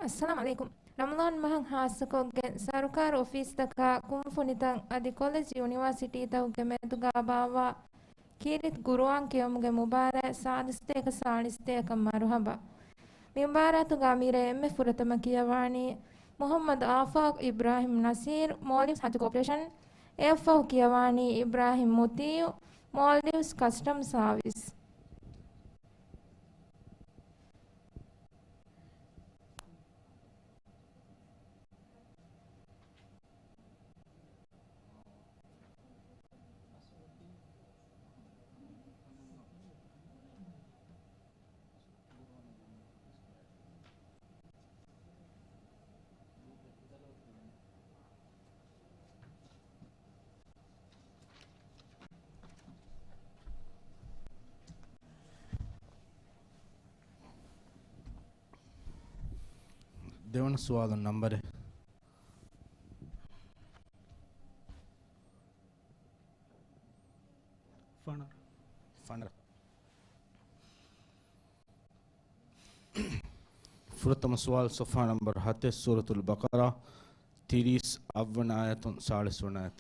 Assalamu alaikum. Ramadan mahan hasakoge sarukar office taka kumfunitan adi college university tawge meduga bawa kirit guruan kiyomuge mubara sadisteka salisteka maruhaba. Mimbaratuga mire emme furatama kiyawani Muhammad Afaq Ibrahim Nasir Maldives Hajj Corporation AFAH kiyawani Ibrahim Mutiu Maldives Custom Service. දෙවන සුවාල නම්බර ෆනර් ෆුරතම සුවාල් සොෆා නම්බර 7 සූරතුල් බකරා 30 අවවන ආයතුන් 40 වන ආයත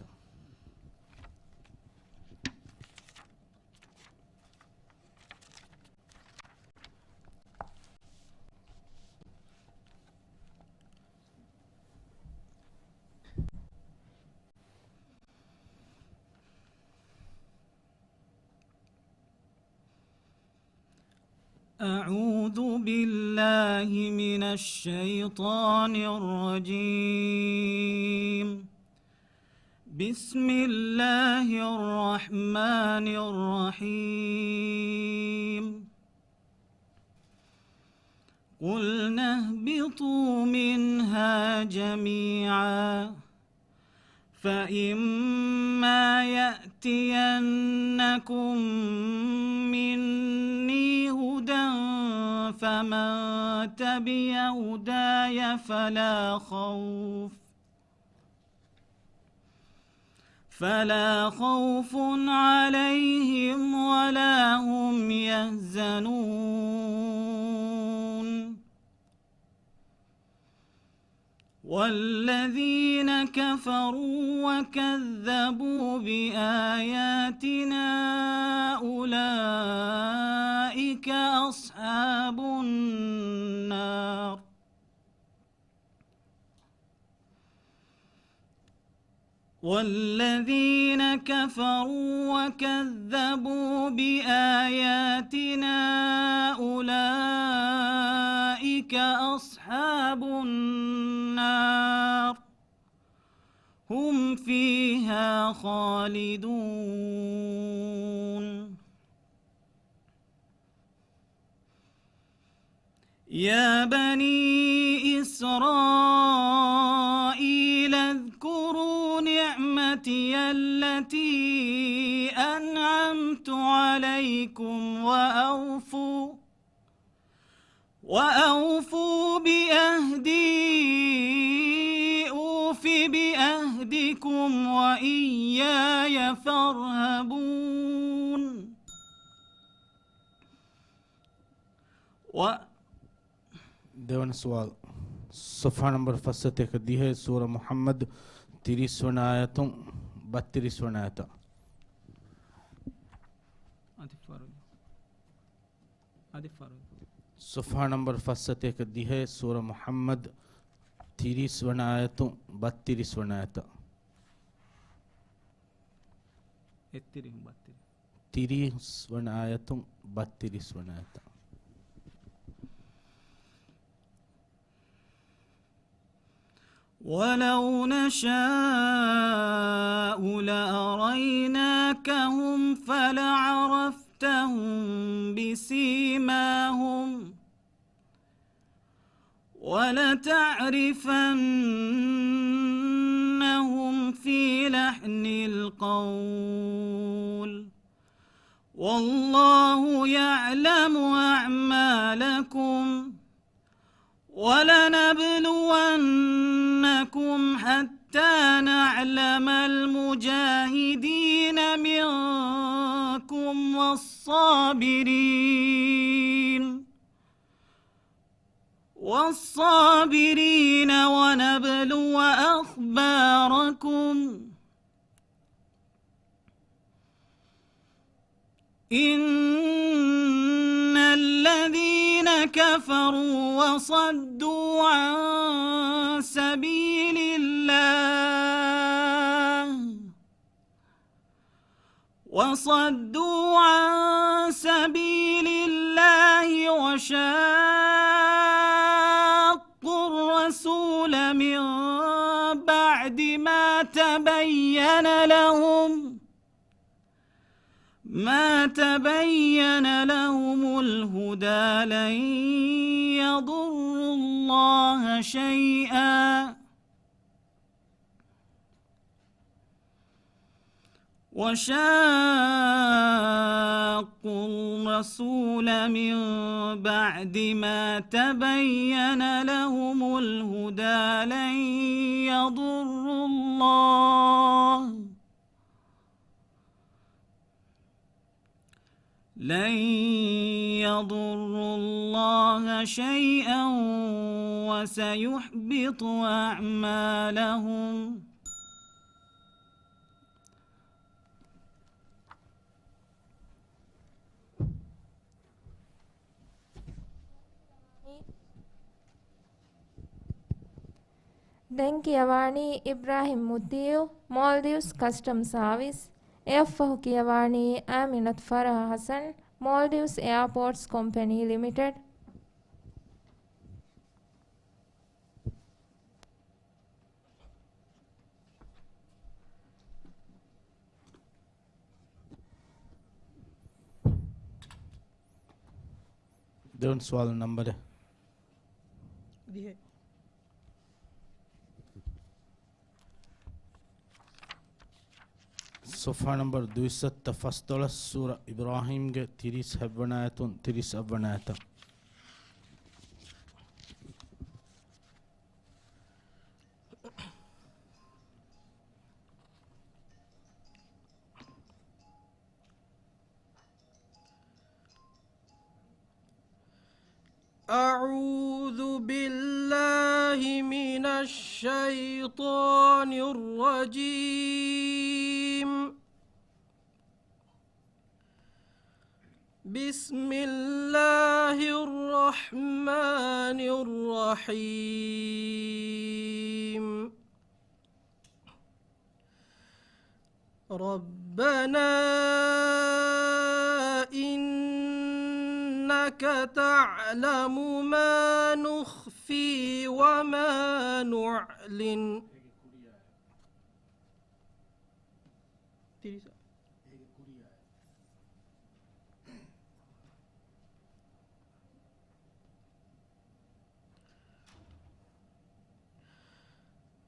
أعوذ بالله من الشيطان الرجيم. بسم الله الرحمن الرحيم. قلنا اهبطوا منها جميعا فإما يأتينكم مني هدى فمن تبع هداي فلا خوف عليهم ولا هم يحزنون. والذين كفروا وكذبوا بآياتنا أولئك أصحاب النار. والذين كفروا وكذبوا بآياتنا أولئك أصحاب النار هم فيها خالدون. يا بني إسرائيل اذكروا نعمتي التي أنعمت عليكم وأوفوا بأهدي أوف بأهدكم وإياي فارهبون. දෙවන සුවාල් සොෆා නම්බර 51 දිහේ සූර මුහම්මද් 30 වන ආයතුන් 32 වන ආයත සොෆා නම්බර 51 දිහේ සූර මුහම්මද් 30 වන ආයතුන් 32 වන ආයත 30 වන ආයතුන් 32 වන ආයත ولو نشاء لأريناكهم فلعرفتهم بسيماهم ولتعرفنهم في لحن القول والله يعلم أعمالكم ولنبلونكم حتى نعلم المجاهدين منكم والصابرين والصابرين ونبلو أخباركم إن الذين كفروا وصدوا عن سبيل الله وشاقوا الرسول من بعد ما تبين لهم الهدى لن يضروا الله شيئا وشاقوا الرسول من بعد ما تبين لهم الهدى لن يضروا الله شيئا وسيحبط أعمالهم. දැන් කියවානී ඉබ්‍රාහිම් මුතියු Maldives Customs Service එයෆහු කියවානී ආමිනත් ෆරහ Hassan Maldives Airports Company Limited. Don't swallow number. صفحة نمبر 215 سورة إبراهيم 30 أبنات أعوذ بالله من الشيطان الرجيم. بسم الله الرحمن الرحيم. ربنا إنك تعلم ما نخفي وما نعلن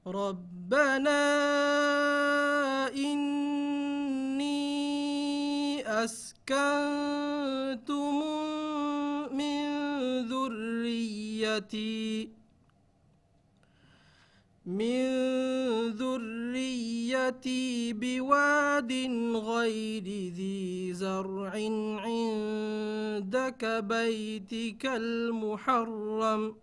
ربنا إني أسكنت من ذريتي بواد غير ذي زرع عند بيتك المحرم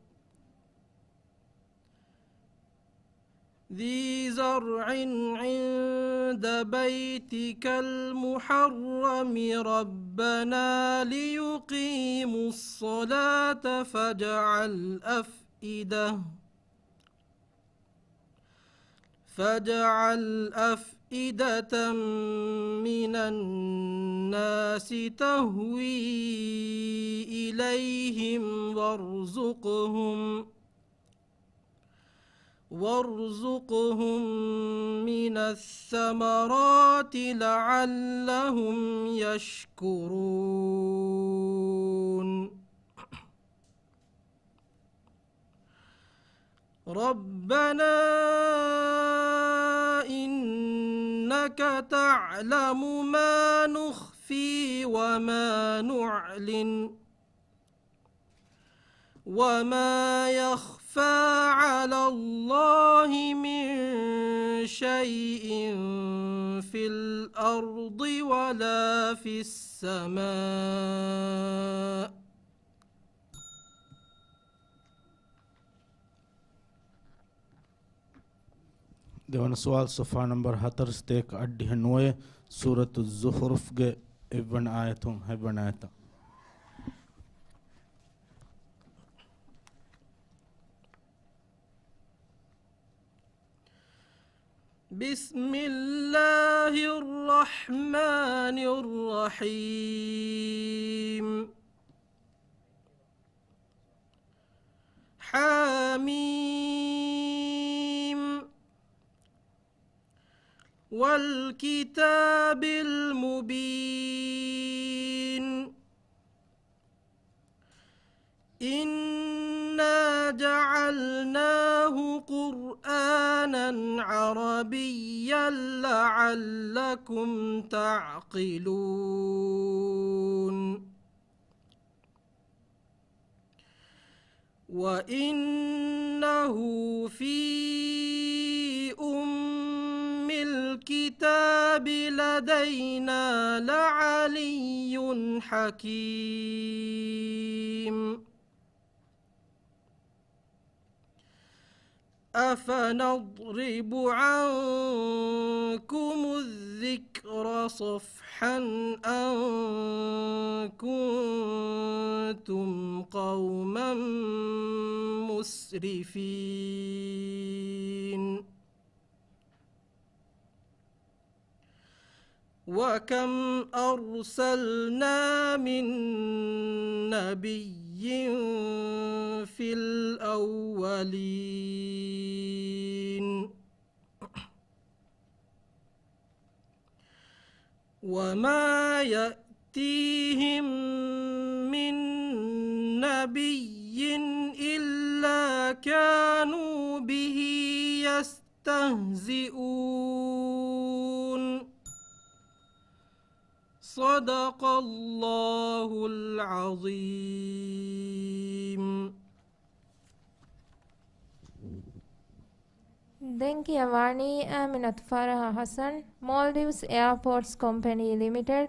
ربنا ليقيموا الصلاة فاجعل أفئدة من الناس تهوي إليهم وارزقهم من الثمرات لعلهم يشكرون. ربنا إنك تعلم ما نخفي وما نعلن وما يخفى على الله من شيء في الأرض ولا في السماء. දෙවන සුවල් සොෆා නම්බර් 41 අඩ්ඩිහ 9 සූරතු ዙහුරුෆ්ගේ එවන ආයතුන් හැබන ඇත. بسم الله الرحمن الرحيم حميم والكتاب المبين إنا جعلناه قرآنا عربيا لعلكم تعقلون وإنه في أم الكتاب لدينا لعلي حكيم أفنضرب عنكم الذكر صفحا أن كنتم قوما مسرفين وكم أرسلنا من نبي في الأولين وما يأتيهم من نبي إلا كانوا به يستهزئون صدق الله العظيم. Denkiawani Aminat Farah Hassan, Maldives Airports Company Limited,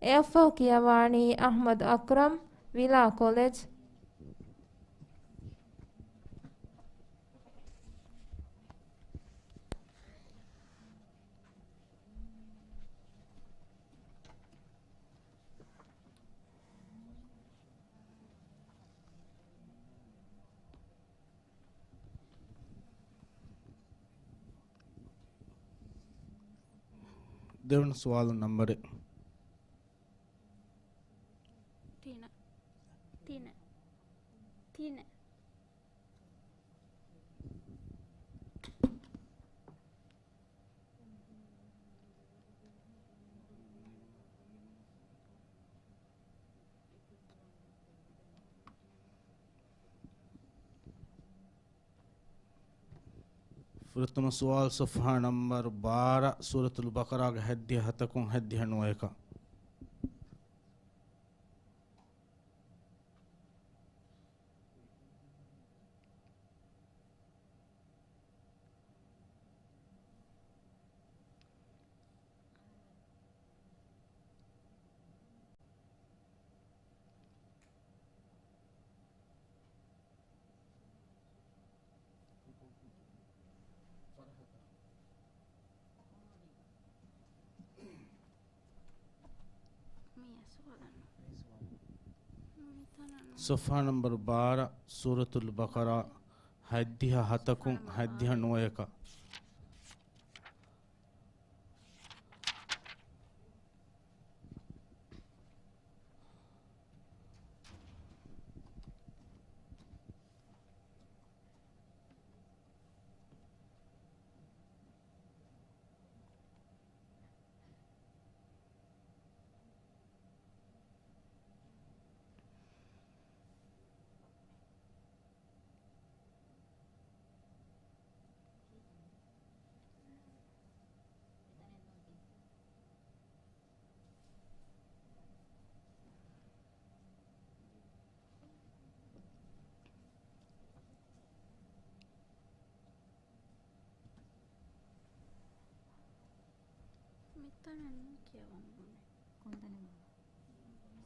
Airfo Kiawani Ahmad Akram, Villa College. දෙවන සුවාල නම්බරේ Tina. प्रथम सवाल सफ़ा नंबर 12 सूरतुल बकरा के हद्दी हतकुं हद्दी हनुए का सफ़ा नंबर 12 सूरतुल बकरा हद्दी हतकुं हद्दी हनुए का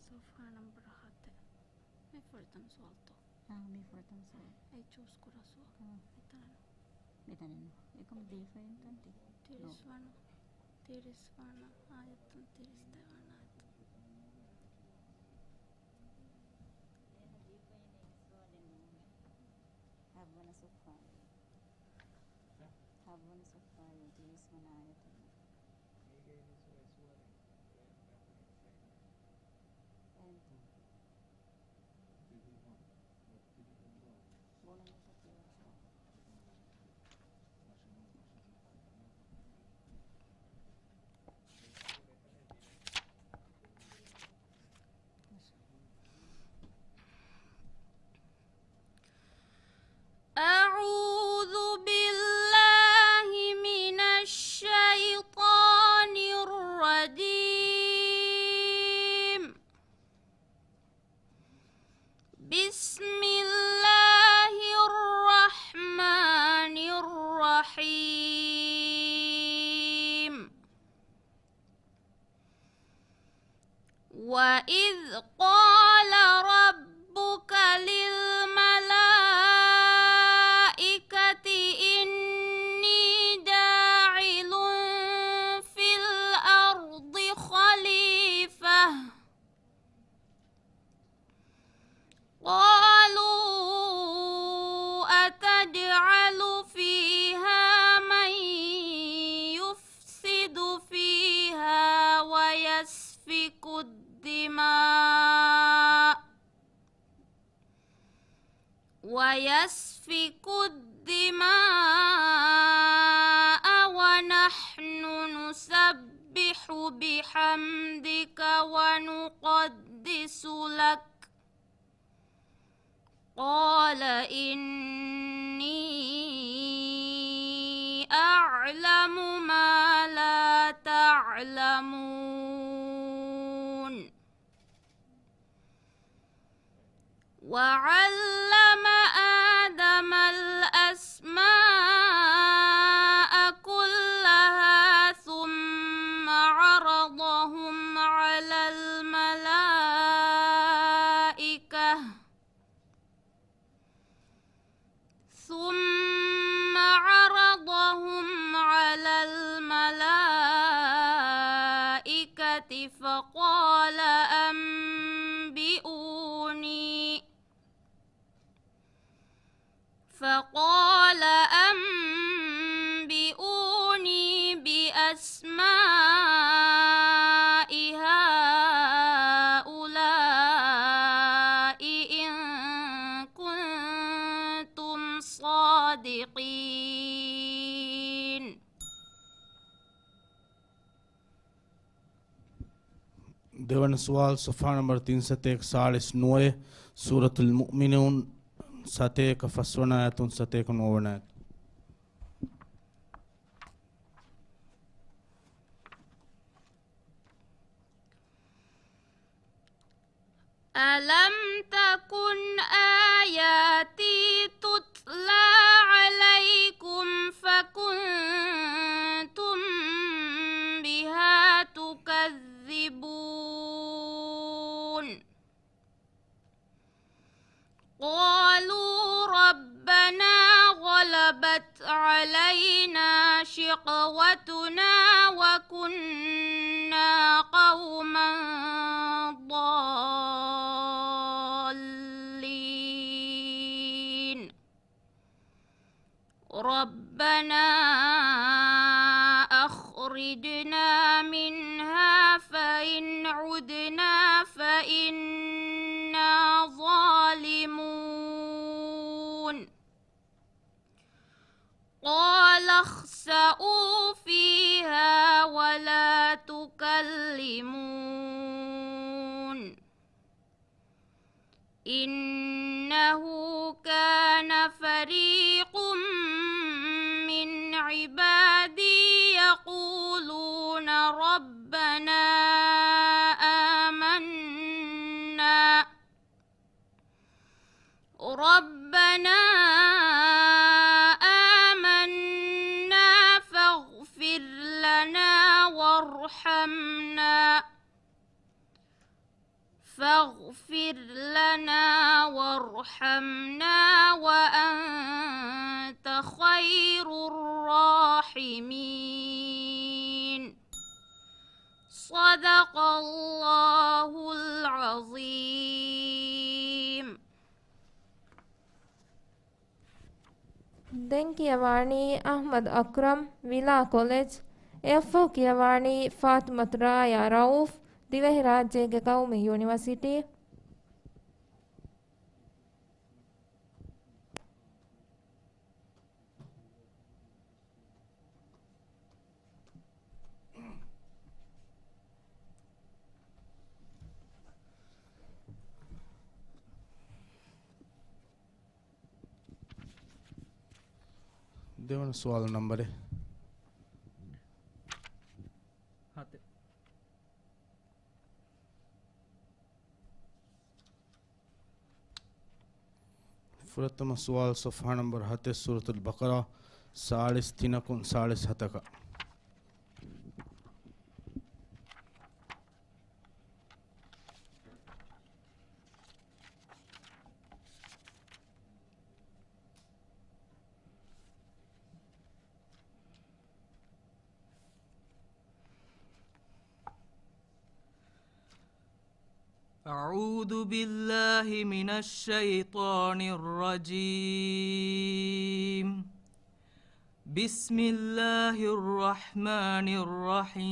Sofa number 7. Me faltan suelto. Me faltan suelto. Ay, chuscura suelto. මෙතනින් එකම දීපයෙන් තන්ති 31 ආයතන 32 ආයතන හවන සොෆා යුතිස් වන ආයතන أعوذ بالله من الشيطان الرجيم بسم الله الرحمن الرحيم وإذ قال ربك للملائكة إني جاعل في الأرض خليفة قالوا أتجعل فيها من يفسد فيها ويسفك الدماء ونحن نسبح بحمدك ونقدس لك قال إني أعلم ما لا تعلمون وعلم آدم الأسماء كلها ثم عرضهم على الملائكة فقال أنبئوني بأسماء هؤلاء إن كنتم صادقين. देवन सवाल सफ़ा नंबर 341 सूरतुल मुमिनून 7 फसवन आयतुन 7 आयत ألم تكن آياتي تتلى عليكم فكنتم بها تكذبون قالوا ربنا غلبت علينا شقوتنا وكنا قوما ضالين ربنا أخرجنا منها فإن عدنا فإنا ظالمون قال اخسئوا فيها ولا تكلمون إنه كان فريق من عبادي يقولون ربنا آمنا فاغفر لنا فاغفر لنا وارحمنا وأنت خير الراحمين. صدق الله العظيم. දැන් කියවන්නේ අහ්මද් අක්‍රම් විලා කොලෙජ් එෆෝ කියවන්නේ ෆාතිමත් රායා රවුෆ් දිවෙහි රාජ්‍යයේ කවුමි යුනිවර්සිටි. දෙවන සුවල් නම්බරේ ෆුරතම සුවල් සොෆා නම්බර් 7 සූරතුල් බකරා 43 47. أعوذ بالله من الشيطان الرجيم. بسم الله الرحمن الرحيم.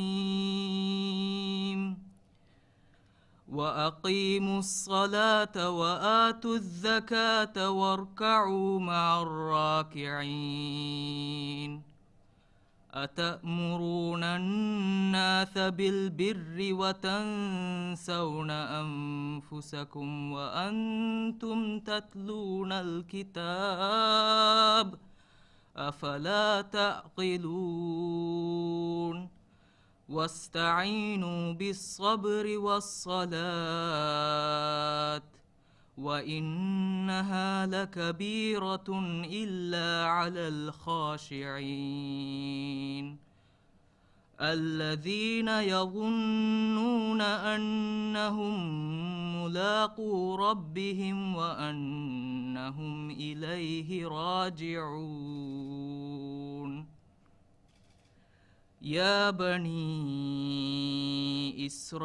وأقيموا الصلاة وآتوا الزكاة واركعوا مع الراكعين. أتأمرون الناس بالبر وتنسون أنفسكم وأنتم تتلون الكتاب أفلا تعقلون. واستعينوا بالصبر والصلاة وإنها لكبيرة إلا على الخاشعين الذين يظنون أنهم ملاقو ربهم وأنهم إليه راجعون. يا بني إسرائيل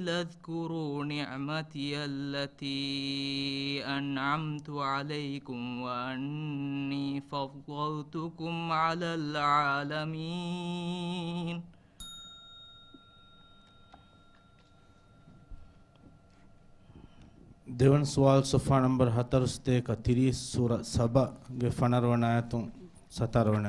اذكروا نعمتي التي أنعمت عليكم وأني فضلتكم على العالمين. දෙවන සුවල් සොෆා නම්බර් 41 30 සූර සබා ගේ ෆනරවන ආයතුන් සතරවන.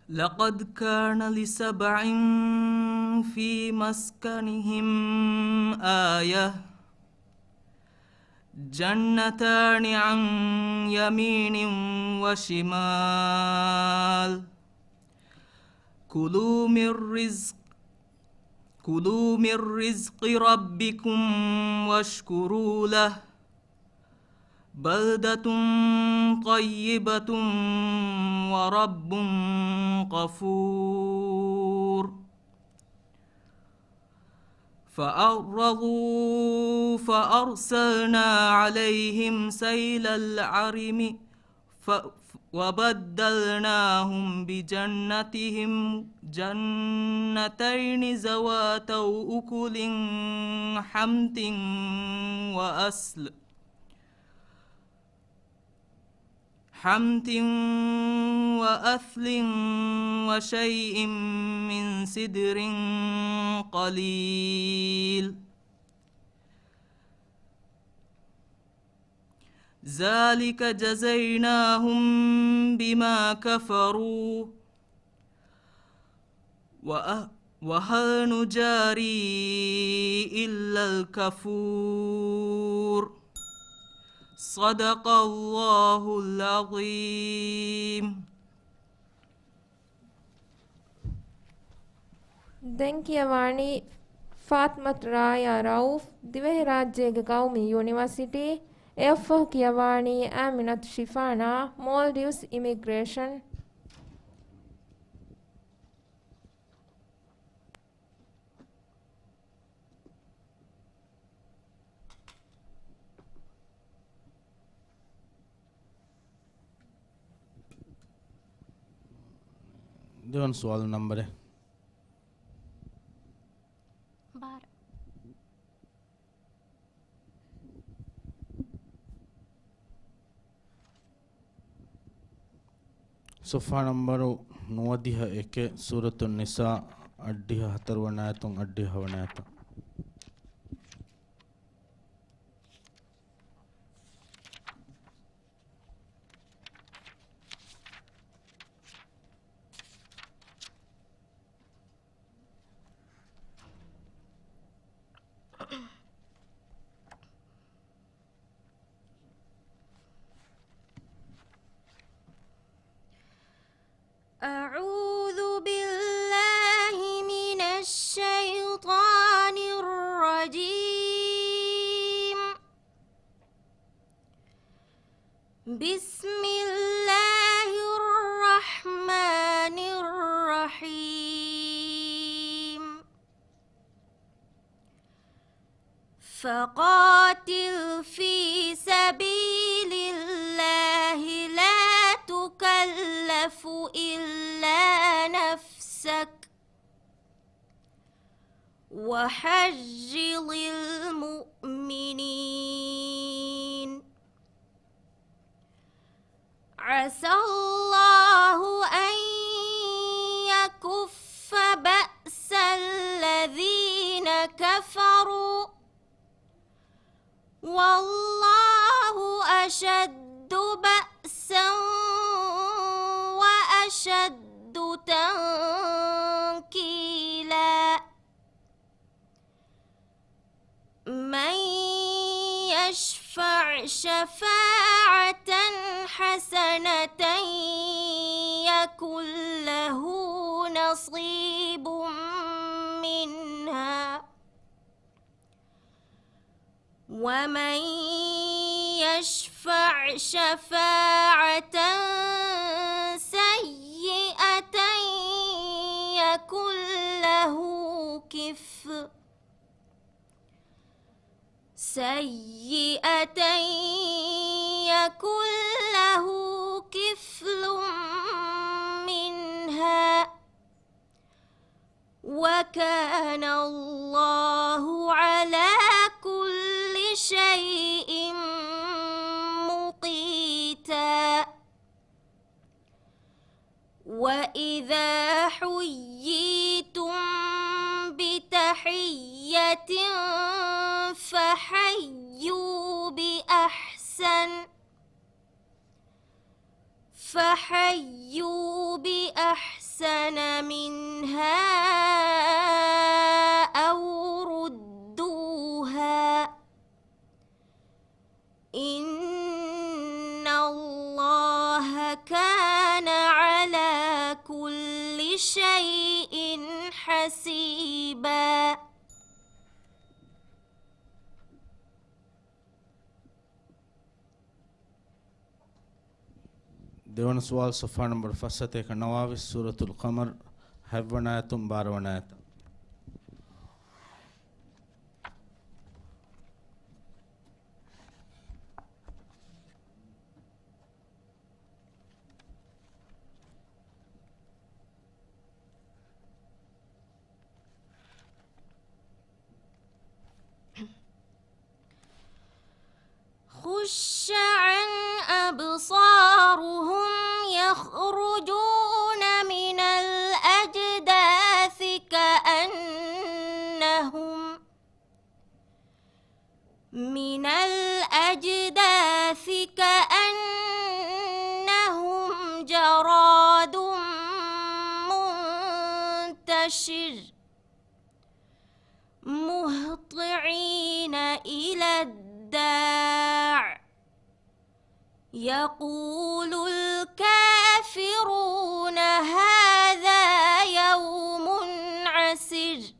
لقد كان لسبع في مسكنهم آية جنتان عن يمين وشمال كلوا من رزق ربكم واشكروا له بلدة طيبة ورب غفور. فأعرضوا فأرسلنا عليهم سيل العرم وبدلناهم بجنتهم جنتين ذواتي أكل حمط وأثل وشيء من سدر قليل. ذلك جزيناهم بما كفروا وهل نجاري إلا الكفور. صدق الله العظيم. Denkiawani Fatmat Raya Rauf Diveh Rajyege Qaumi University Eoffah Kiyawani Aminat Shifana Maldives Immigration देवन सवाल नंबर है 12 सफ़ा नंबर 91 सूरत निसा अड्डी 4 वनायतों अड्डी वनायतों أعوذ بالله من الشيطان الرجيم بسم الله الرحمن الرحيم فقاتل في سبيل الله لا تكلف إلا نفسك وحرض المؤمنين عسى الله أن يكف بأس الذين كفروا والله أشد بأسا وأشد تنكيلا من يشفع شفاعة حسنة يكن له نصيب منها ومن يشفع شفاعة سيئة يكن له كفل منها وكان الله على كل شيء مقيتا وإذا حييتم بتحية فحيوا بأحسن منها أو ردوها إن الله كان على كل شيء حسيبا देवन सवाल सफ़ा नंबर 29 सूरतुल क़मर हैवनायतुम 12 आयत خش عن أبصارهم يخرجون من الأجداث كأنهم جراد منتشر مهطعين إلى الداع يقول الكافرون هذا يوم عسير ينتصر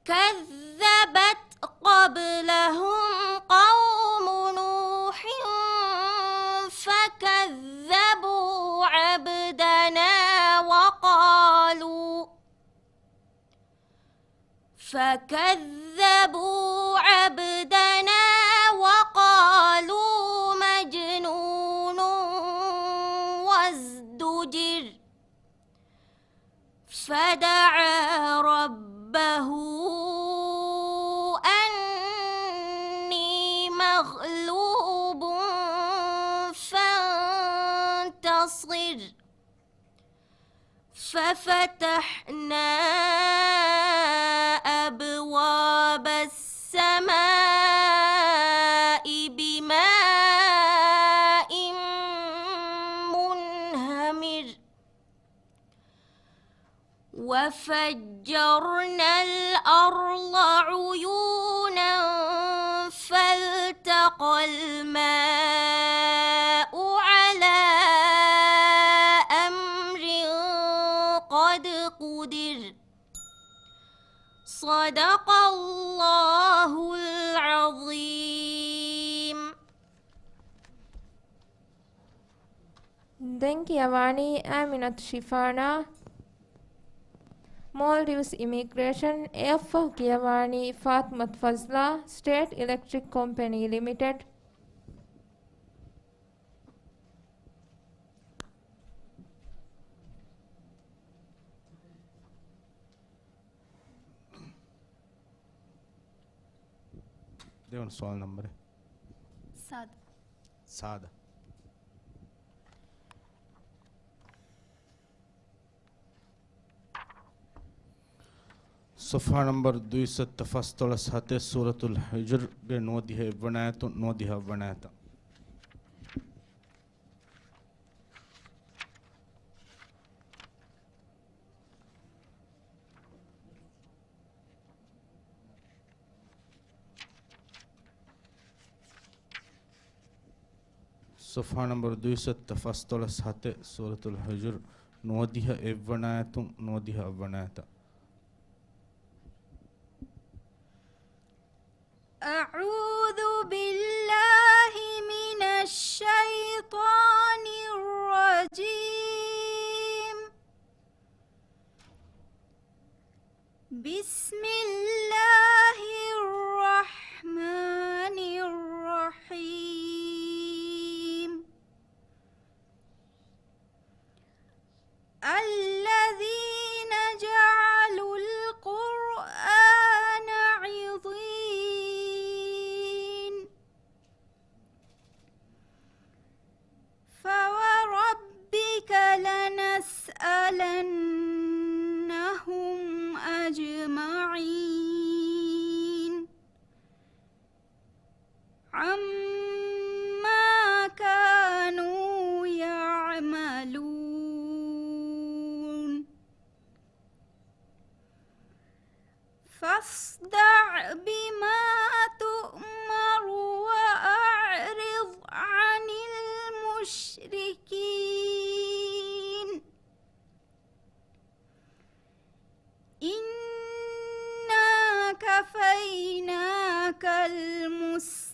كذبت قبلهم قوم نوح فكذبوا عبدنا وقالوا مجنون وازدجر فدعا ربه أني مغلوب فانتصر ففتحنا أبواب السماء بماء منهمر وفجرنا الأرض عيونا فالتقى الماء على أمر قد قدر صدق الله العظيم. Denkiyawani Aminat Shifana Maldives Immigration F. Kiyawani Fatmat Fazla State Electric Company Limited. देवन सवाल नंबर है 7 सादा صفحة نمبر 277 سورة الحجر نوديها بنات نوديها بنات صفحة نمبر 277 سورة الحجر نوديها بنات نوديها بنات أعوذ بالله من الشيطان الرجيم. بسم الله الرحمن الرحيم. الذين جعلوا القرآن عضين فوربك لنسألنهم أجمعين عما كانوا يعملون. فاصدع بما تؤمر وأعرض عن المشركين إنا كفيناك المستهزئين.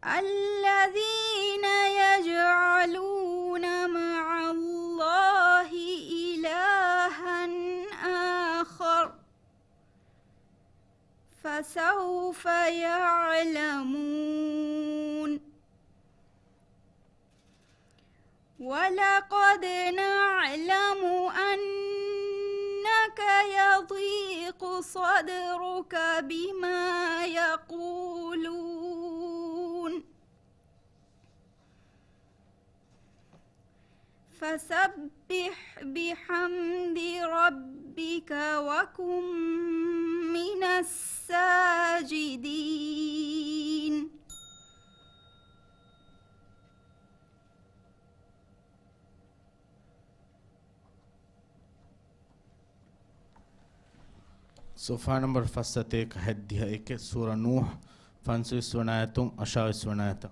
الذين يجعلون مع الله إلها آخر فسوف يعلمون. ولقد نعلم أنك يضيق صدرك بما يقولون فسبح بحمد ربك وكن من الساجدين. صفحة نمبر فستيك هديها إيك سورة نوح فانسوي سونايتم أشاوي سونايتا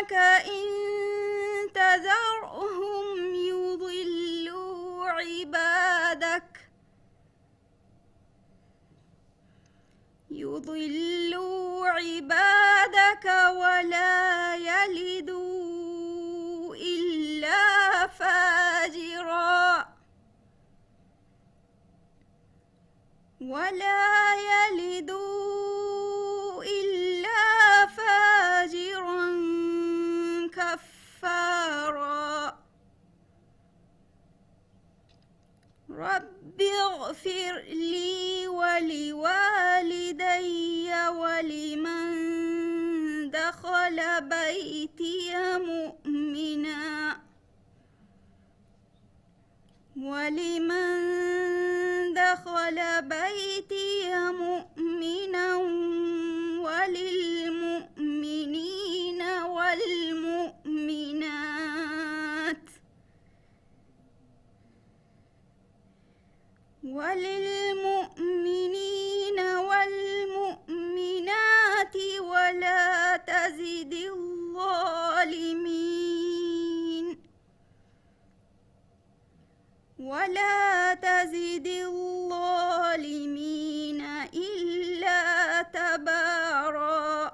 إنك إن تذرهم يضلوا عبادك ولا يلدوا إلا فاجرا كفارا رب اغفر لي ولوالدي ولمن دخل بيتي مؤمنا وللمؤمنين والمؤمنات ولا تزد الظالمين إلا تبارا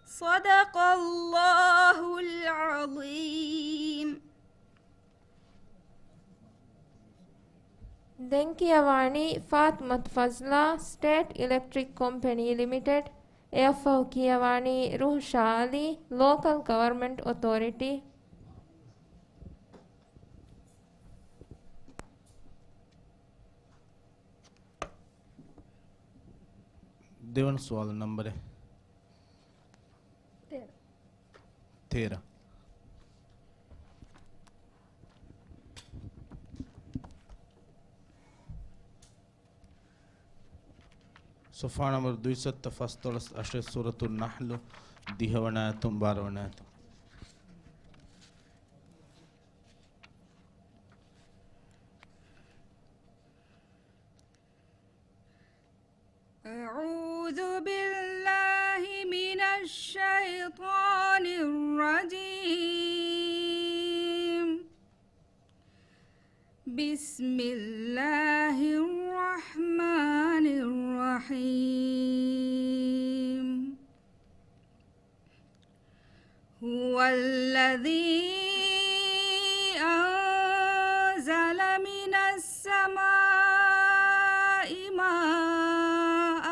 صدق الله العظيم. Denkiyawani Fatmat Fazla State Electric Company Limited, AFO Kiyawani Ruhsha Ali Local Government Authority. देवन सवाल नंबर है 13. صفحة نمبر 200 فصل 10 سورة النحل ديهوناتم باروناتم. أعوذ بالله من الشيطان الرجيم. بسم الله الرحمن الرحيم. هو الذي أنزل من السماء ماء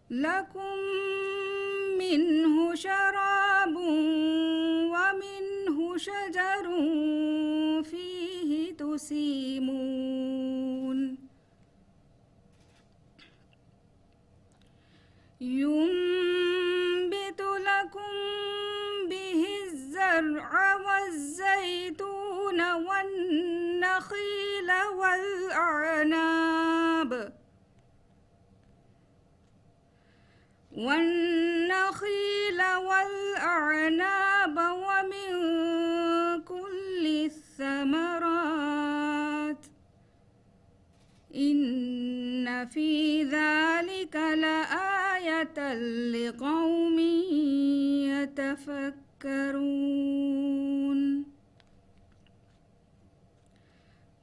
لكم منه شراب ومنه شجر فيه تسيمون. ينبت لكم به الزرع والزيتون والنخيل والأعناب ومن كل الثمرات إن في ذلك لآية لقوم يتفكرون.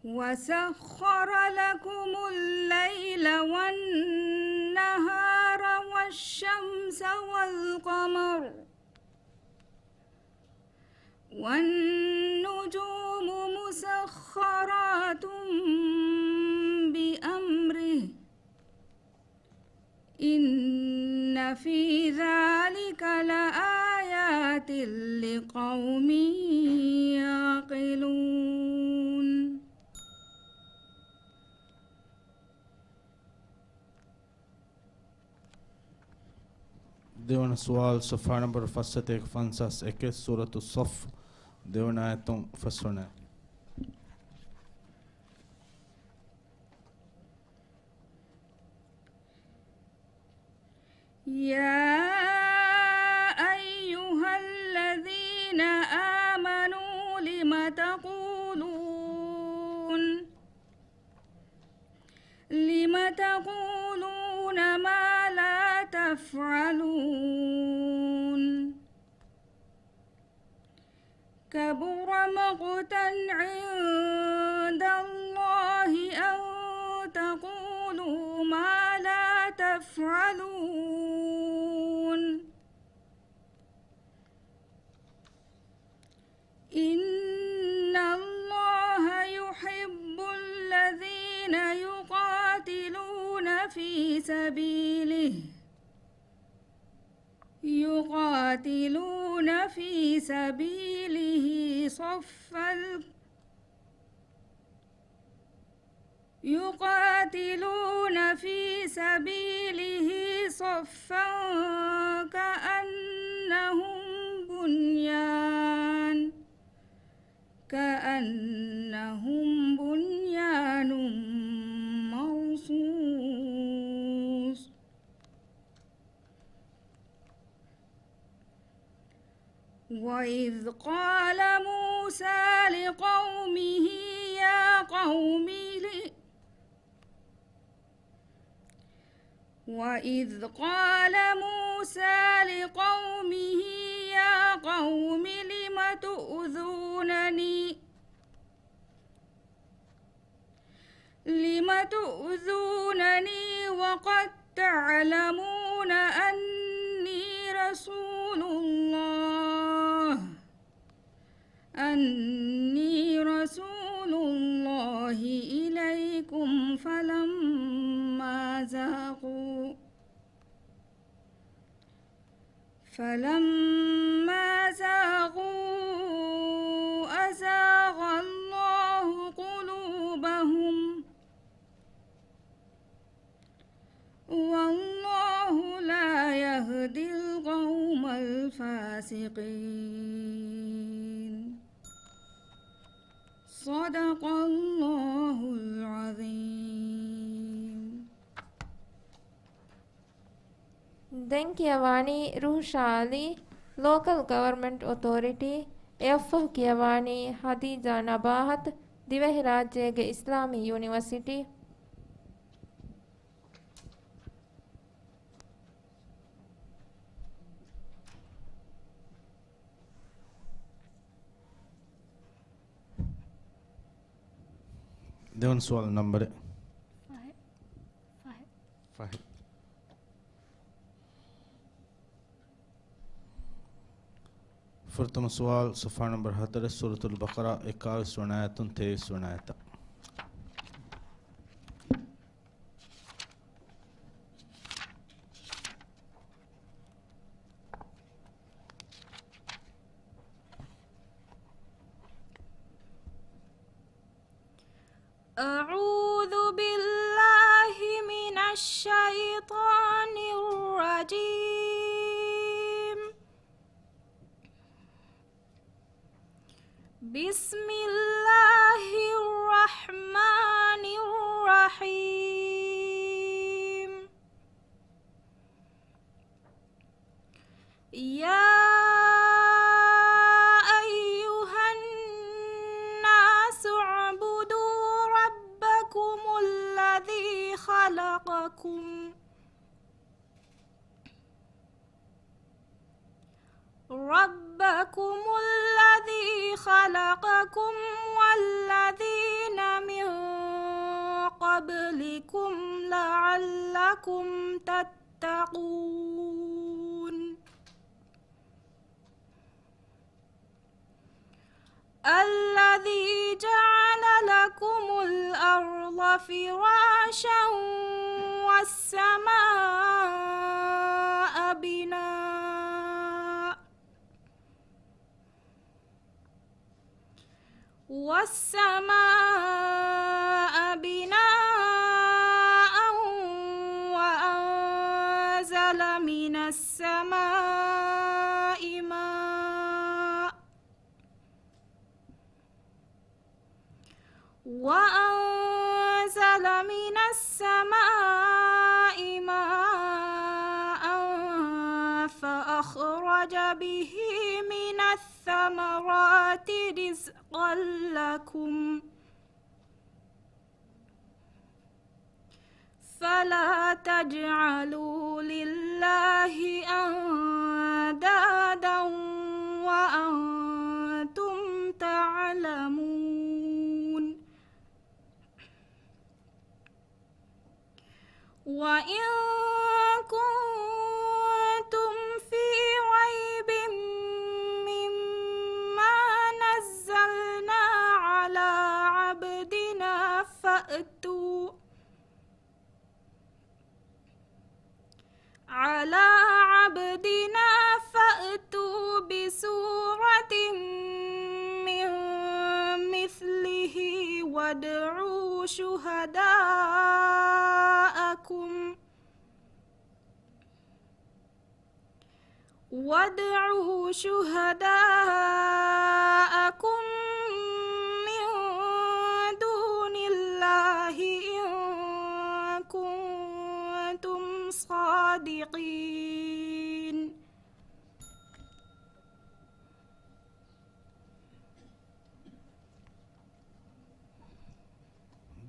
وسخر لكم الليل والنهار والشمس والقمر والنجوم مسخرات بأمره إن في ذلك لآيات لقوم يعقلون. देवन सवाल सफ़ा नंबर 51 सूरत الصف देवन आयतों फसरना. يا أيها الذين آمنوا لم تقولون ما لا تفعلون تفعلون كبر مقتا عند الله أن تقولوا ما لا تفعلون إن الله يحب الذين يقاتلون في سبيله صفا كأنهم بنيان مرصوص وإذ قال موسى لقومه يا قوم لم تؤذونني وقد تعلمون أني رسول الله إليكم فلما زاغوا أزاغ الله قلوبهم والله لا يهدي القوم الفاسقين صدق الله العظيم. Kiawani Ruhshali Local Government Authority Eoffah Kiawani Hadija Nabahat Divehi Rajyege Islami University देवन सवाल नंबर 5 फुरतम सवाल सफ़ा नंबर 17 सूरतुल बकरा 21 आयतुन 23 आयत أعوذ بالله من الشيطان الرجيم بسم الله الرحمن الرحيم يا أيها الناس اعبدوا ربكم الذي خلقكم والذين من قبلكم لعلكم تتقون الذي جعل لكم الأرض فراشا والسماء بناء وأنزل من السماء ماء فأخرج به من الثمرات رزقا لكم فلا تجعلوا لله أندادا وأنتم تعلمون وإن كنتم في ريب مما نزلنا على عبدنا فأتوا بسورة من مثله وادعوا شهداءكم من دون الله إن كنتم صادقين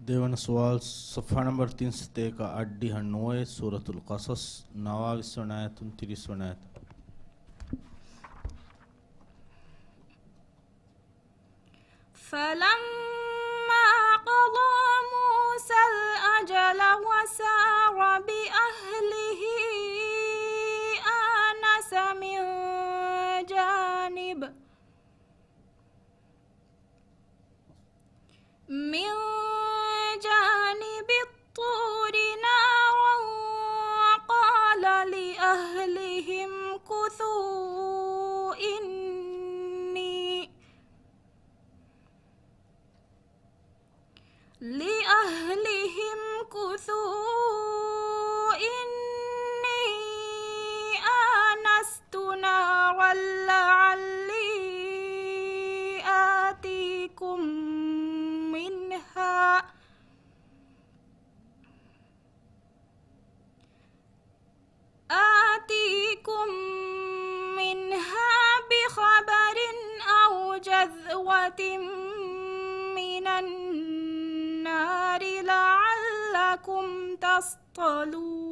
දෙවන සුවල් සෆා නම්බර් 301 අඩ්ඩි 9 සූරතුල් qasas 29 වන ආයතුන් 30 වන ආයත فلما قضى موسى الأجل وسار بأهله آنس من جانب الطور نارا قال لأهلهم كثوا إني آنست نارا لعلي آتيكم منها بخبر أو جذوة من النار لعلكم تصطلون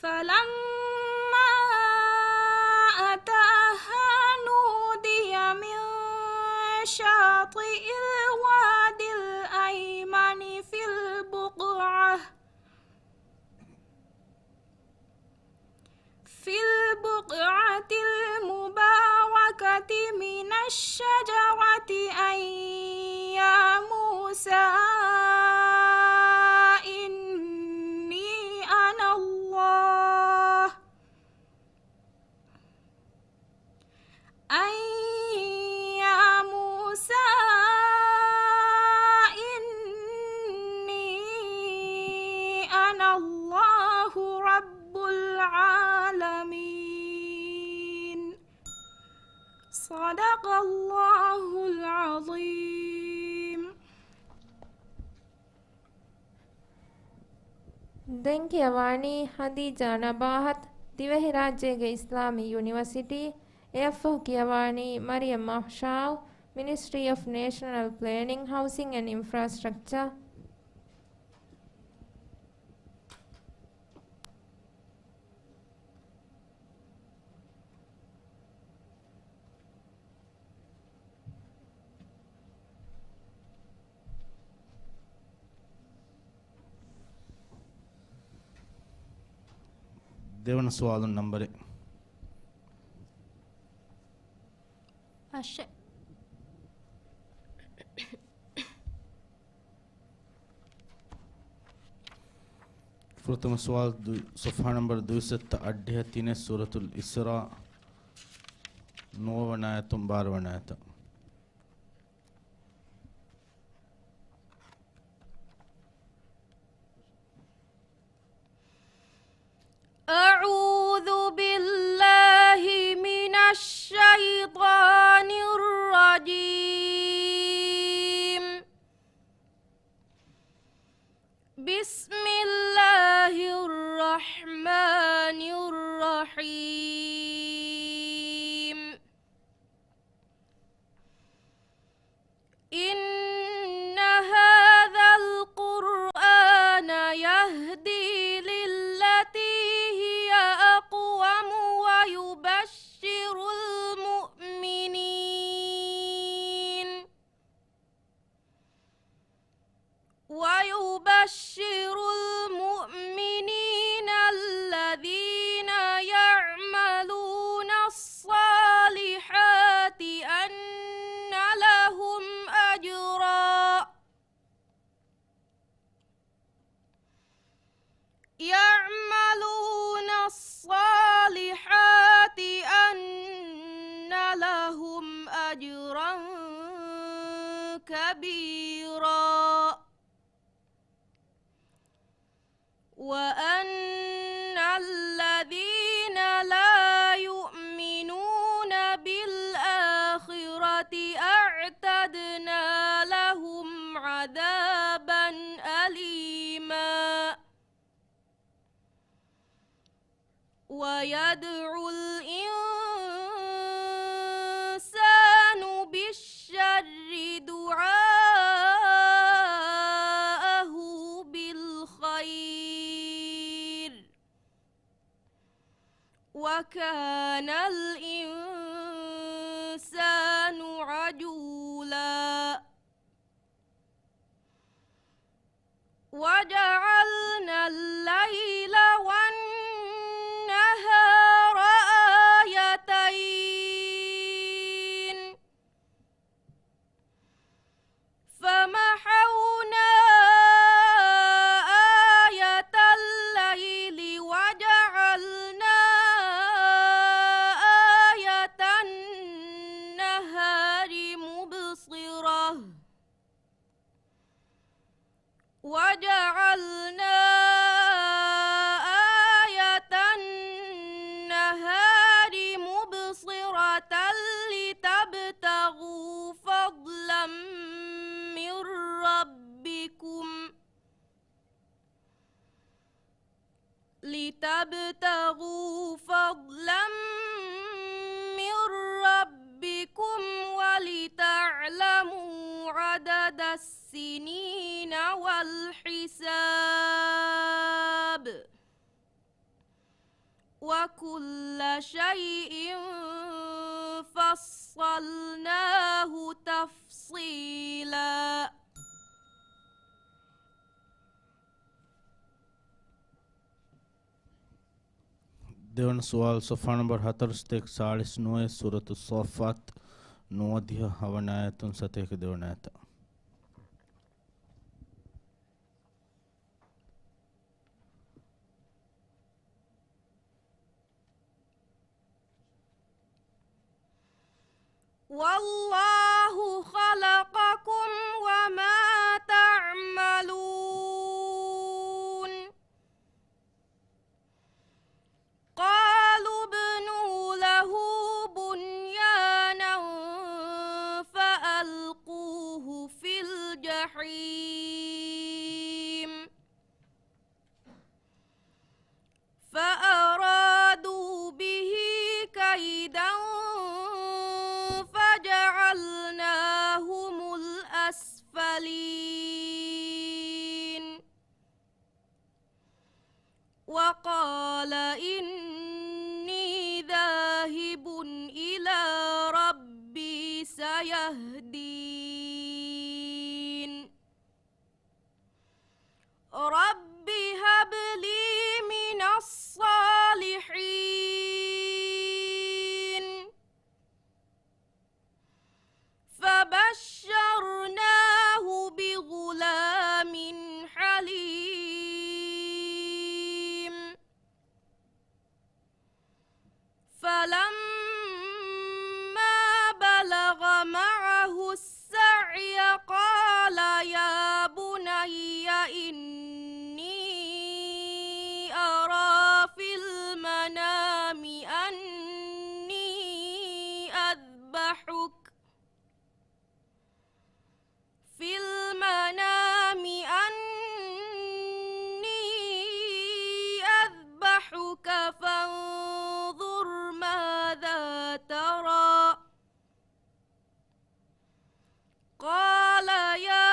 فلما أتاها نودي من شاطئ الوادي الأيمن في البقعة المباركة من الشجرة أن يا موسى إني أنا الله رب العالمين صدق الله العظيم. ದೆಂಕಿಯವಾಣಿ ಹದೀಜಾ ನಬಾಹತ್ ದಿವೆಹಿ ರಾಜ್ಯಗೆ ಇಸ್ಲಾಮಿ ಯೂನಿವರ್ಸಿಟಿ ಎಫ್ಒ ಕಿಯವಾಣಿ ಮರಿಯಂ ಮಹ್ಶಾವ್ ministry of national planning housing and infrastructure දෙවන සුවාලුන් නම්බරේ प्रथम सवाल सफ़ा नंबर 238 सूरतुल इसरा 9 वनायतुम 12 वनायत أعوذ بالله من الشيطان الرجيم. بسم الله الرحمن الرحيم. إن أجرا كبيرا وأن الذين لا يؤمنون بالآخرة أعتدنا لهم عذابا أليما ويدعو الإنسان بالشر دعاءه بالخير وكان الإنسان عجولا وجعلنا الليل والنهار آيتين فمحونا آية الليل وجعلنا آية النهار مبصرة وجعلنا آية النهار مبصرة لتبتغوا فضلا من ربكم ولتعلموا عدد السنين والحساب وكل شيء فصلناه تفصيلا देवन सुवाल सफ़ा नंबर 49 सूरत الصافات نوديها هوناية ستيك دونات والله خلقكم وما تعملون قالوا ابنوا له بنيانا فألقوه في الجحيم فأرادوا به كيدا فجعلناهم الأسفلين وقال إني ذاهب إلى ربي سيهدين رب هب لي من الصالحين فبشرناه بغلام حليم فلما بلغ معه السعي قال يا بني إني أرى في المنام أني أذبحك فانظر ماذا ترى قال يا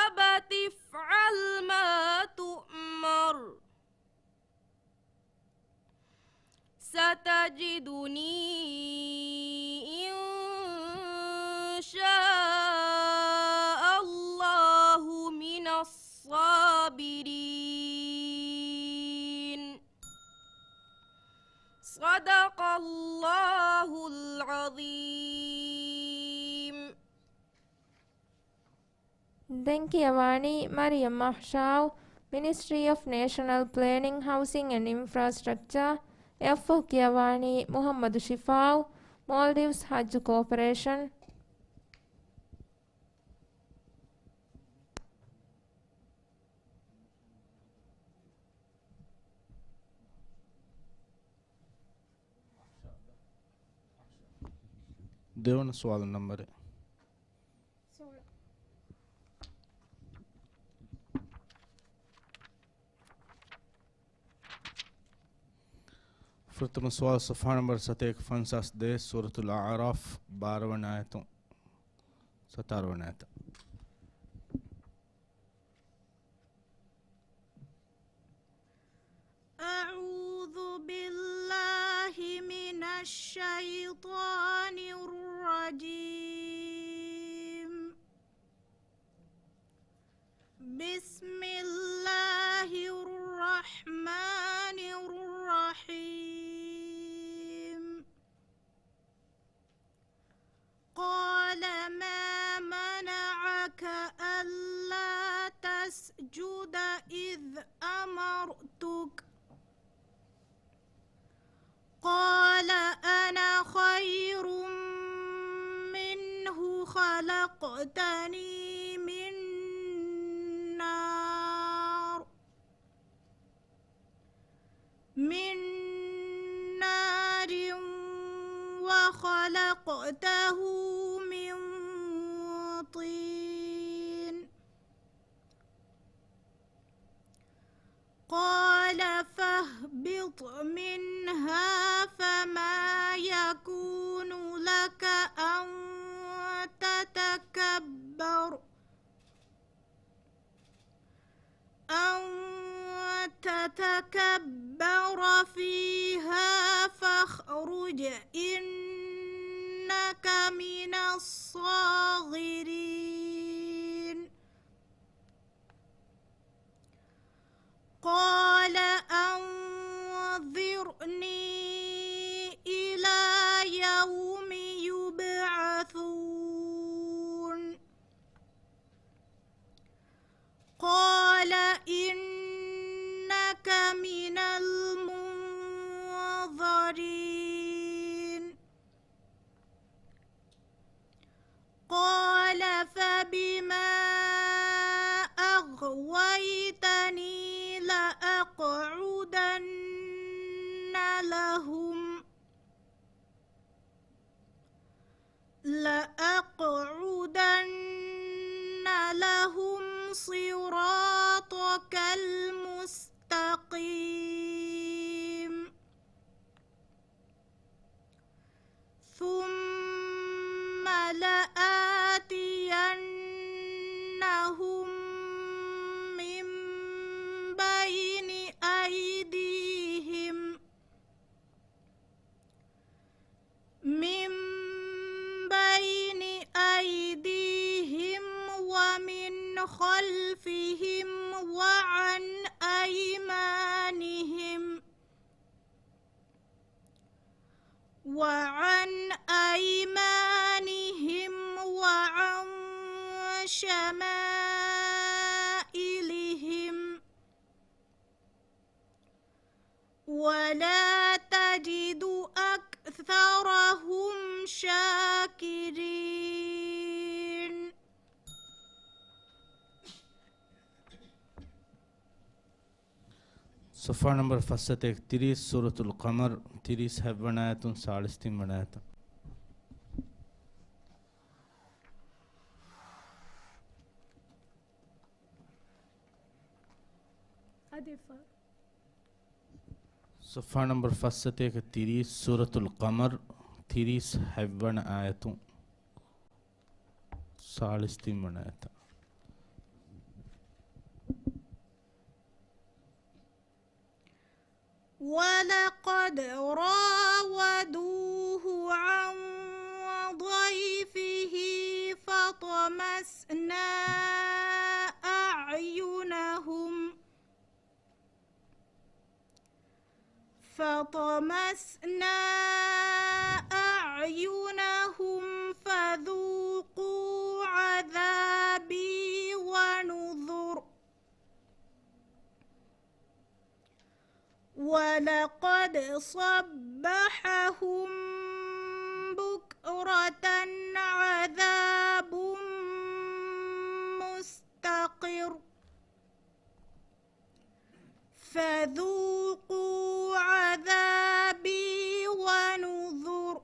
أبت افعل ما تؤمر ستجدني إن شاء الله من الصابرين صدق الله العظيم. Denkiyawani Mariam Mahshau, Ministry of National Planning, Housing and Infrastructure, F. Kiyawani Muhammad Shifau, Maldives Hajj Corporation, देवन सवाल नंबर है। प्रथम सवाल सफ़ा नंबर 71 फंसास दे सूरतुल आराफ 12 आयतों 17 आयत। أعوذ بالله من الشيطان الرجيم. بسم الله الرحمن الرحيم. قال ما منعك ألا تسجد إذ أمرتك؟ قال أنا خير منه خلقتني من نار وخلقته من طين. قال فاهبط منها فما يكون لك أن تتكبر فيها فاخرج إنك من الصاغرين. قال أنظرني إلى يوم يبعثون. قال إنك من المنظرين. قال فبما أغويتني لأقعدن لهم صراطك المستقيم. ثم لآتينهم من بين أيديهم ومن خلفهم وعن أيمانهم وعن شمائلهم ولا تجد أكثرهم شاكرين. सफ़ा नंबर फसत 31 सूरतुल कमर 30 है बनायतुन 40 बनायत। सफ़ा नंबर फसत 30 सूरतुल कमर 30 है बनायतुन 40 बनायत। ولقد راودوه عن ضيفه فطمسنا أعينهم فذوقوا عذابي ونذر. ولقد صبحهم آخرة عذاب مستقر فذوقوا عذابي ونذر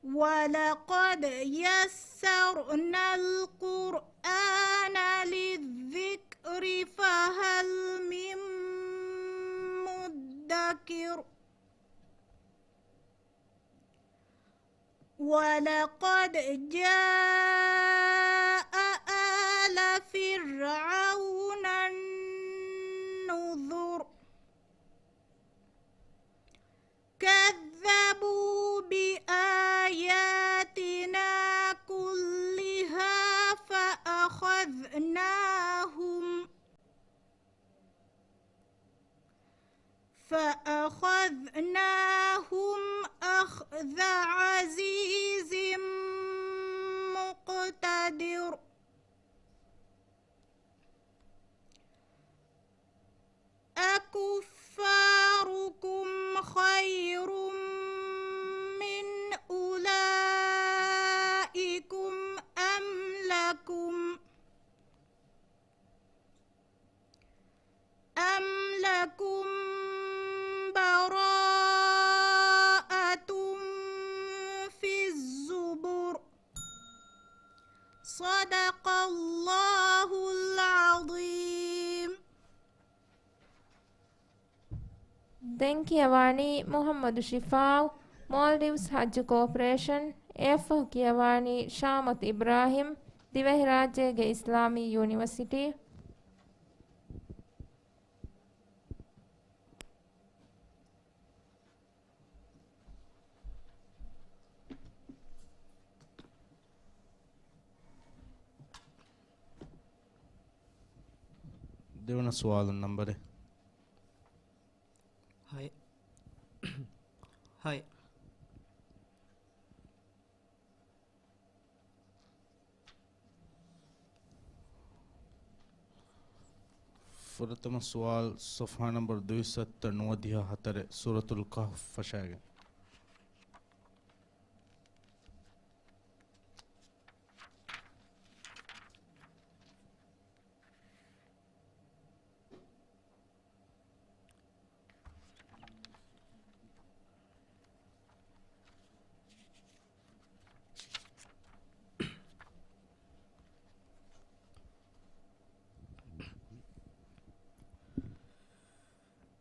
ولقد يسرنا القرآن للذكر فهل من مدكر ولقد جاء آل فرعون النذر كذبوا بآياتنا كلها فأخذناهم أخذ عزيز مقتدر أكفاركم خير من أولئكم أم لكم براءة في الزبر صدق الله العظيم. Denkiawani Muhammadu Shifau, Maldives Hajj Corporation, Airfor Kiawani Shamat Ibrahim, Divehi Rajyege Islami University. දෙවන සුවාල නම්බරේ හයි ෆොරතම සුවාල් සොෆා නම්බර් 294 සූරතුල් කහ්ෆ් ෆෂාගේ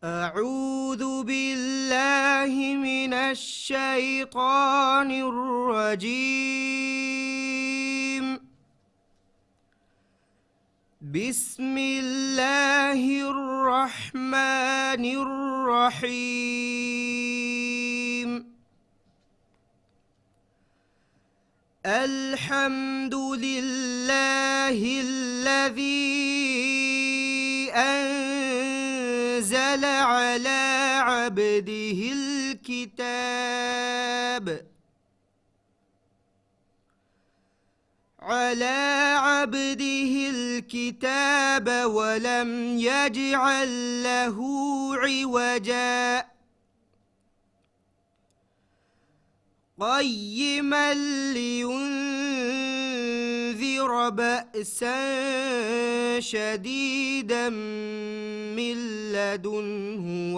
أعوذ بالله من الشيطان الرجيم. بسم الله الرحمن الرحيم. الحمد لله الذي أنزل على عبده الكتاب ولم يجعل له عوجا قيما لينذر بأسا شديدا من لدنه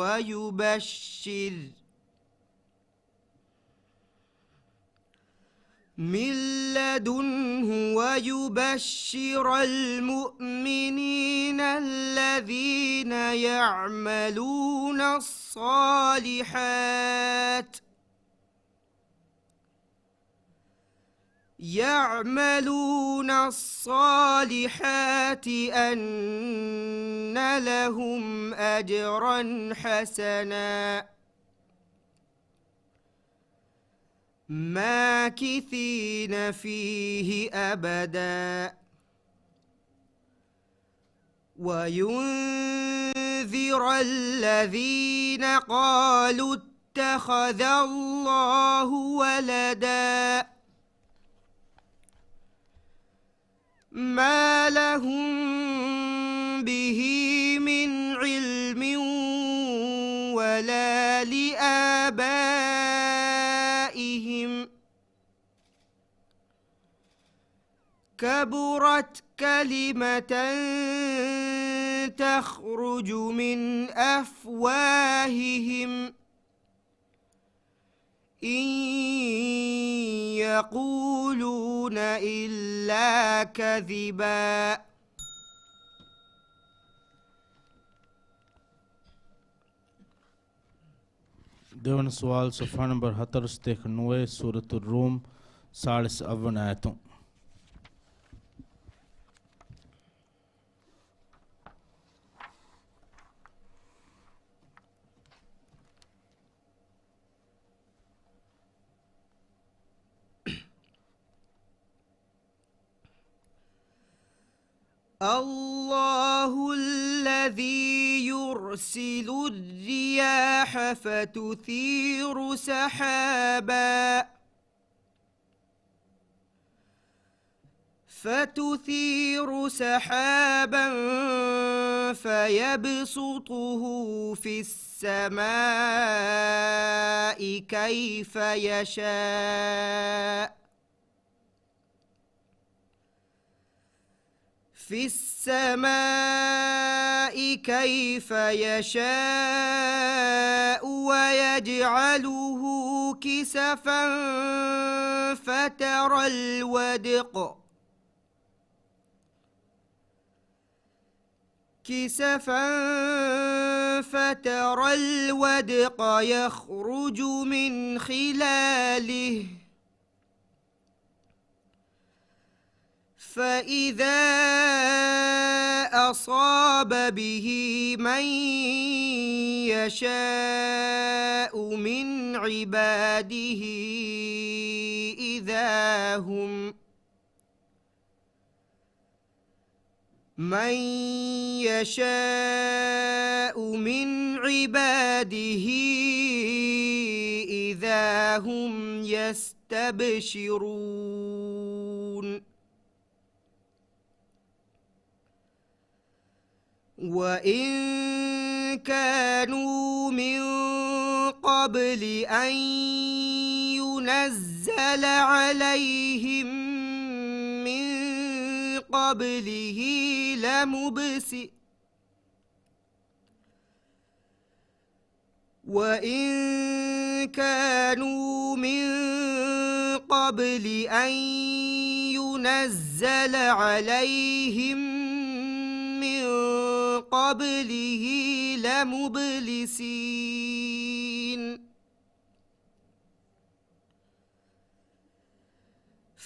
ويبشر المؤمنين الذين يعملون الصالحات أن لهم أجرا حسنا ماكثين فيه أبدا وينذر الذين قالوا اتخذ الله ولدا ما لهم به من علم ولا لآبائهم كبرت كلمة تخرج من أفواههم إن يقولون إلا كذبا. देवन सवाल सफ़ा नंबर 79 सूरत रूम 51 आयतों। الله الذي يرسل الرياح فتثير سحابا فيبسطه في السماء كيف يشاء ويجعله كسفا فترى الودق يخرج من خلاله فإذا أصاب به من يشاء من عباده إذا هم يستبشرون. وإن كانوا من قبل أن ينزل عليهم من قبله لمبلسين.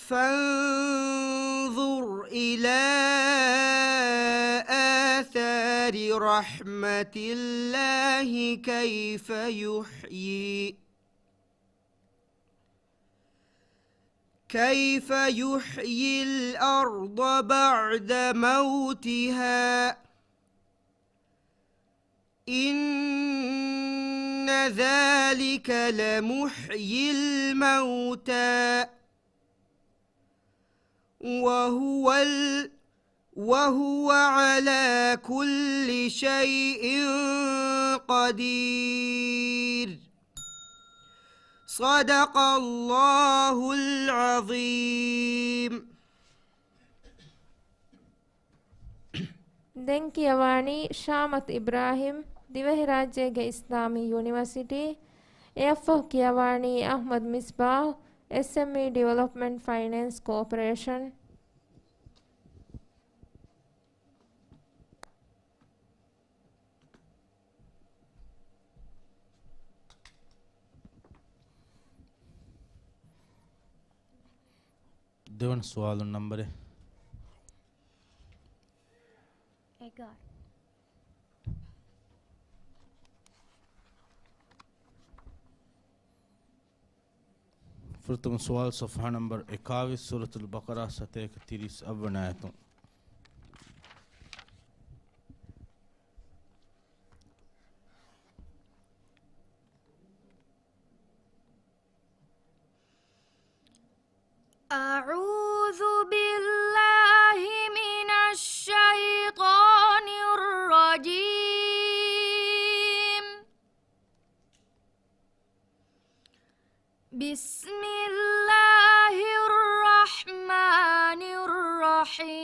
فانظر إلى آثار رحمة الله كيف يحيي الأرض بعد موتها إن ذلك لمحيي الموتى وهو على كل شيء قدير. صدق الله العظيم. ದೆಂಕಿಯವಾಣಿ ಶಾಮತ್ ಇಬ್ರಾಹಿಂ ದಿವಹಿ ರಾಜ್ಯಗೆ ಇಸ್ಲಾಮಿ ಯೂನಿವರ್ಸಿಟಿ ಎಫ್ಒ ಕಿಯವಾಣಿ ಅಹ್ಮದ್ ಮಿಸ್ಬಾಹ್ SME ಡೆವಲಪ್ಮೆಂಟ್ ಫೈನಾನ್ಸ್ ಕಾರ್ಪೊರೇಷನ್. देवन सवाल नंबर 11. फिर तुम सवाल सफ़ा नंबर 21 सूरत अल-बकरा 31 अव्वल आयतों। أعوذ بالله من الشيطان الرجيم. بسم الله الرحمن الرحيم. الرحيم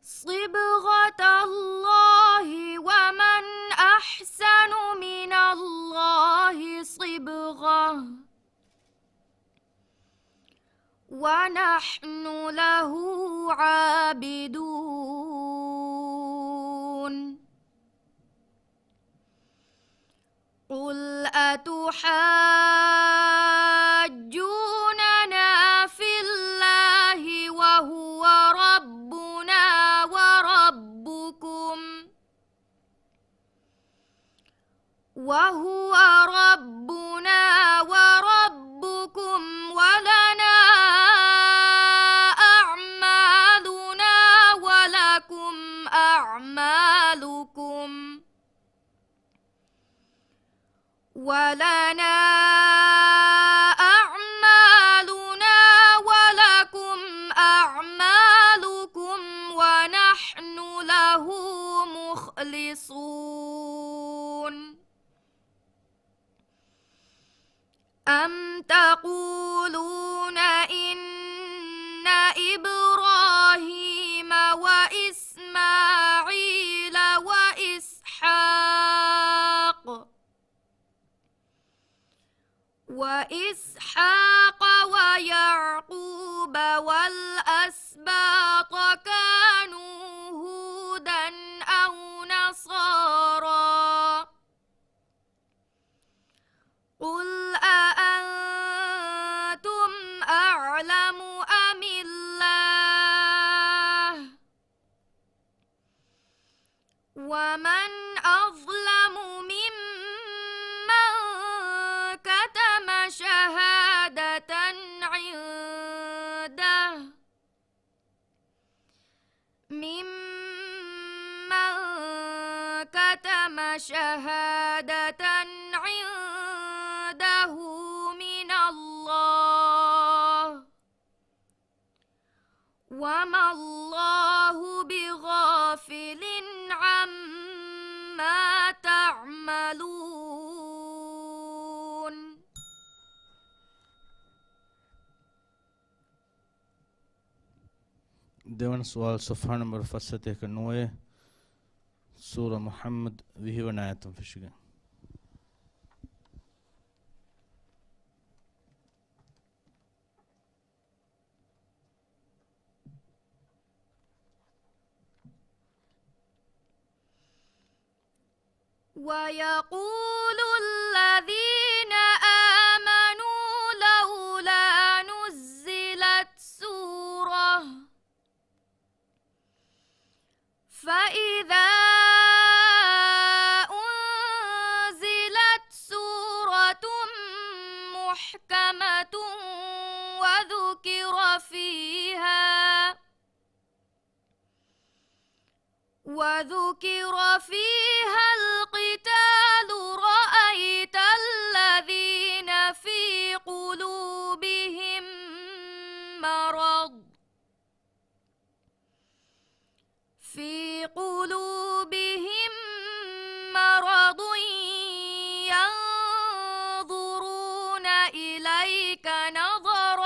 صبغة الله ومن أحسن من الله صبغة ونحن له عابدون قل أتحاجوننا في الله وهو ربنا وربكم ولنا أعمالنا ولكم أعمالكم ونحن له مخلصون أم تقولون إن إبراهيم وإسماعيل وإسحاق ويعقوب والأسباط كانوا هودا أو نصارى قل أأنتم أعلم أم الله ومن أظلم ممن كتم شهادة عنده من الله وما الله بغافل عما تعملون देवन सवाल सफ़ा नंबर 9 सूरह मुहम्मद 20 आयतुम फिशिगे ويقول الذين آمنوا لولا نزلت سورة فإذا أنزلت سورة محكمة وذكر فيها القتال رأيت الذين في قلوبهم مرض ينظرون إليك نظر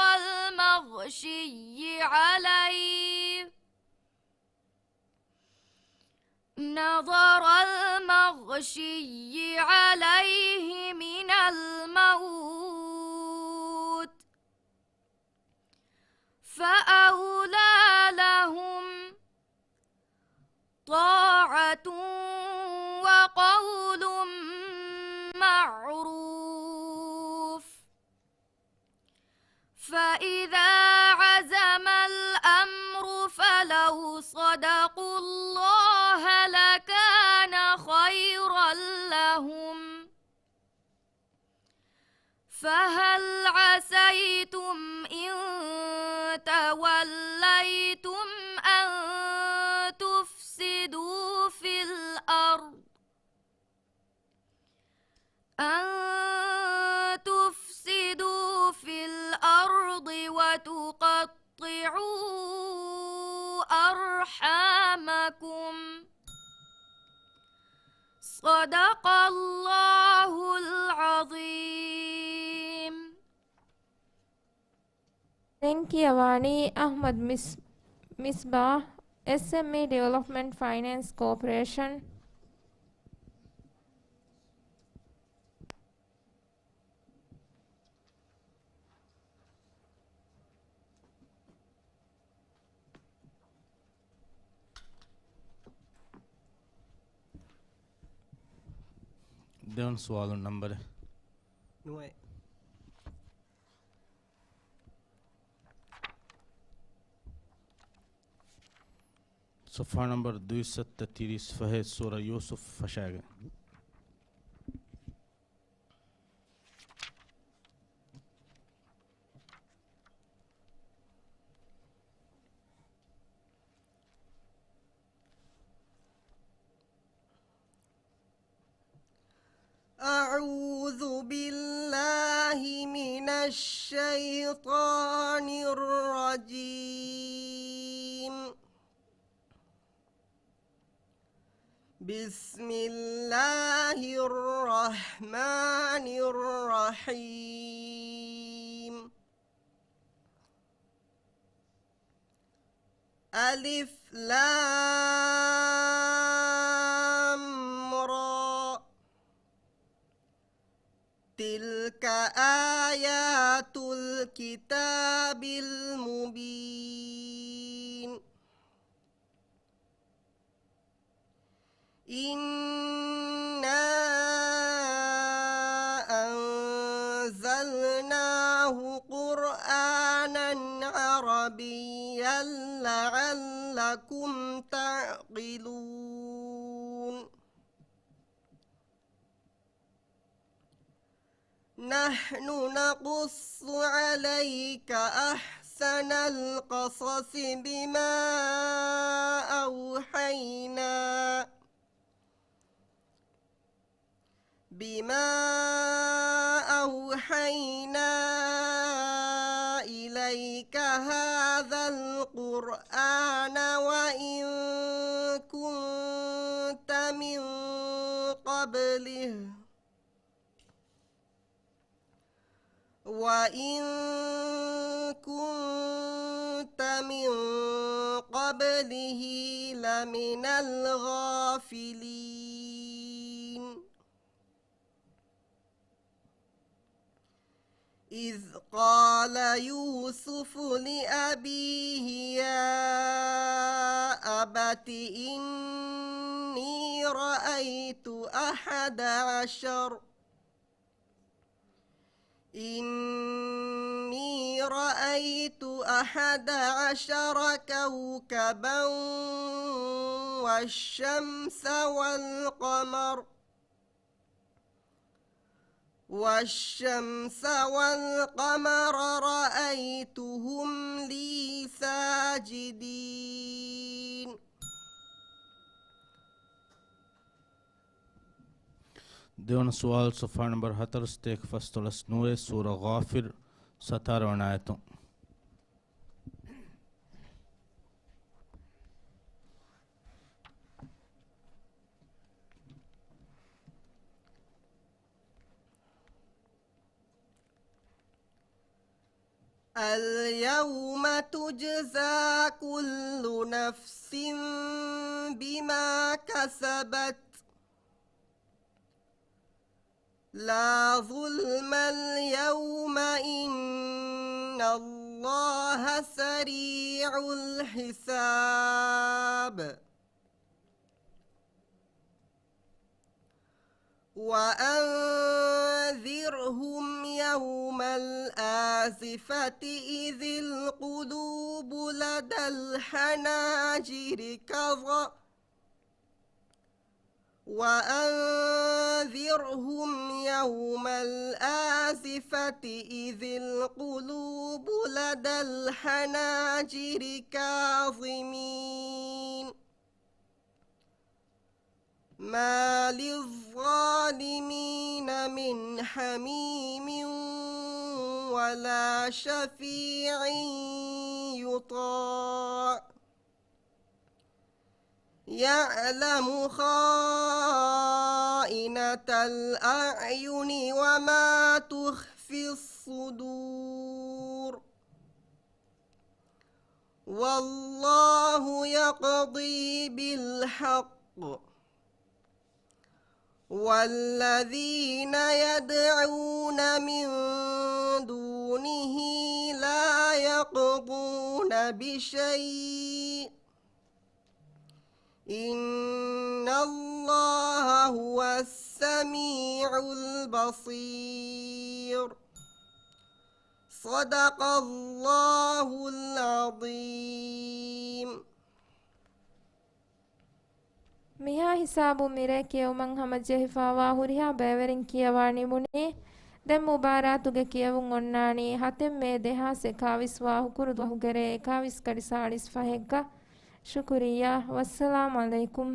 المغشي عليه من الموت فأولى لهم طاعة وقول معروف فإذا عزم الأمر فلو صدقوا الله لكان خيرا لهم فهل عسيتم إن توليتم أن تفسدوا في الأرض وتقطعوا أرحامكم صدق الله العظيم Kiyawani Ahmad Misbah, SME Development Finance Corporation. देवन सवाल नंबर है 9. صفحة نمبر 236 فهي سورة يوسف فشاغة. أعوذ بالله من الشيطان الرجيم. بسم الله الرحمن الرحيم. ألف لام را. تلك آيات الكتاب المبين. إنا أنزلناه قرآنا عربيا لعلكم تعقلون. نحن نقص عليك أحسن القصص بما أوحينا إليك هذا القرآن وإن كنت من قبله لمن الغافلين. إذ قال يوسف لأبيه يا أبت إني رأيت أحد عشر كوكبا والشمس والقمر رأيتهم لي ساجدين. देवन सवाल सफ़ा नंबर 71 फस्तुलस नूरे सूरह गाफिर 17 आयतों. اليوم تجزى كل نفس بما كسبت لا ظلم اليوم إن الله سريع الحساب. وأنذرهم يوم الآزفة إذ القلوب لدى الحناجر كاظمين ما للظالمين من حميم ولا شفيع يطاع يعلم خائنة الأعين وما تخفي الصدور. والله يقضي بالحق والذين يدعون من دونه لا يقضون بشيء إن الله هو السميع البصير صدق الله العظيم මිහා හිසාබු මිරේ කියවමන් හමජෙහිෆාවා හුරිහා බෑවරින් කියවානි මුනේ දැන් මුබාරාතුගේ කියවුන් ඔන්නානි හතෙන් මේ දෙහා සෙකාවිස් වාහු කුරුදු වහුගරේ එකාවිස් කඩි සාලිස් ෆහෙක්ග ශුකුරියා වස්සලාමු අලයිකුම්